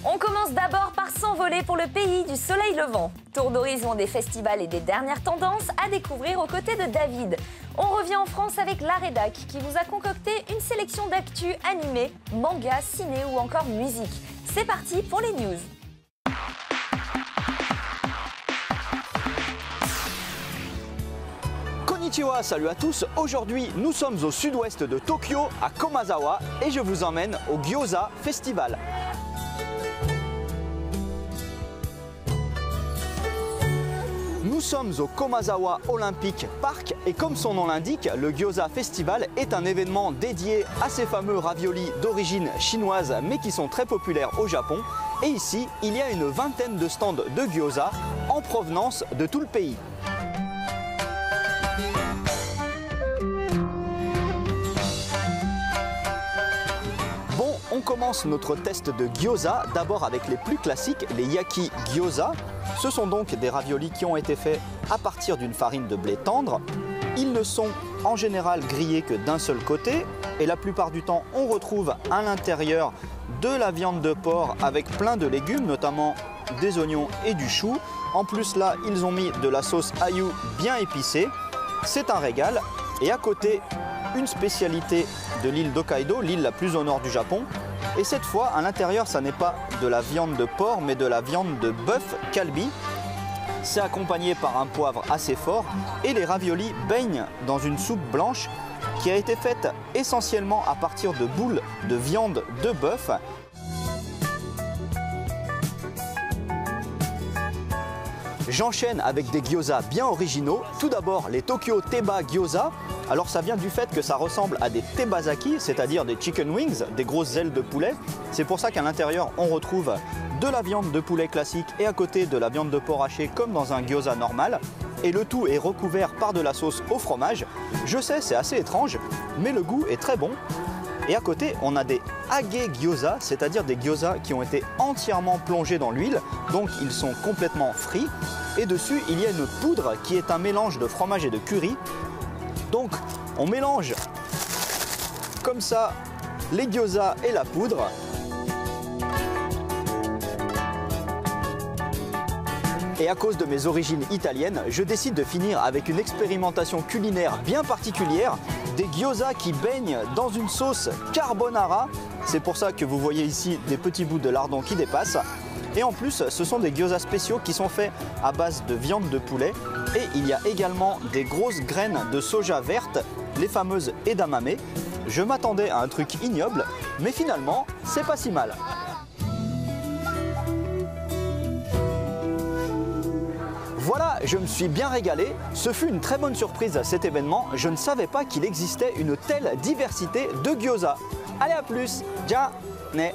On commence d'abord par s'envoler pour le pays du soleil levant. Tour d'horizon des festivals et des dernières tendances à découvrir aux côtés de David. On revient en France avec la Rédac qui vous a concocté une sélection d'actu animés, manga, ciné ou encore musique. C'est parti pour les news. Konnichiwa, salut à tous. Aujourd'hui, nous sommes au sud-ouest de Tokyo, à Komazawa, et je vous emmène au Gyoza Festival. Nous sommes au Komazawa Olympic Park et comme son nom l'indique, le Gyoza Festival est un événement dédié à ces fameux raviolis d'origine chinoise mais qui sont très populaires au Japon. Et ici, il y a une vingtaine de stands de gyoza en provenance de tout le pays. Bon, on commence notre test de gyoza d'abord avec les plus classiques, les yaki gyoza. Ce sont donc des raviolis qui ont été faits à partir d'une farine de blé tendre. Ils ne sont en général grillés que d'un seul côté et la plupart du temps on retrouve à l'intérieur de la viande de porc avec plein de légumes, notamment des oignons et du chou. En plus là, ils ont mis de la sauce ayu bien épicée. C'est un régal. Et à côté, une spécialité de l'île d'Hokkaido, l'île la plus au nord du Japon. Et cette fois, à l'intérieur, ça n'est pas de la viande de porc, mais de la viande de bœuf kalbi. C'est accompagné par un poivre assez fort. Et les raviolis baignent dans une soupe blanche qui a été faite essentiellement à partir de boules de viande de bœuf. J'enchaîne avec des gyoza bien originaux. Tout d'abord, les Tokyo Teba Gyoza. Alors ça vient du fait que ça ressemble à des tebazaki, c'est-à-dire des chicken wings, des grosses ailes de poulet. C'est pour ça qu'à l'intérieur, on retrouve de la viande de poulet classique et à côté de la viande de porc hachée comme dans un gyoza normal. Et le tout est recouvert par de la sauce au fromage. Je sais, c'est assez étrange, mais le goût est très bon. Et à côté, on a des age gyoza, c'est-à-dire des gyoza qui ont été entièrement plongés dans l'huile, donc ils sont complètement frits. Et dessus, il y a une poudre qui est un mélange de fromage et de curry. Donc, on mélange comme ça les gyoza et la poudre. Et à cause de mes origines italiennes, je décide de finir avec une expérimentation culinaire bien particulière, des gyoza qui baignent dans une sauce carbonara. C'est pour ça que vous voyez ici des petits bouts de lardon qui dépassent. Et en plus, ce sont des gyoza spéciaux qui sont faits à base de viande de poulet. Et il y a également des grosses graines de soja verte, les fameuses edamame. Je m'attendais à un truc ignoble, mais finalement, c'est pas si mal. Voilà, je me suis bien régalé. Ce fut une très bonne surprise à cet événement. Je ne savais pas qu'il existait une telle diversité de gyoza. Allez, à plus. Ja ne.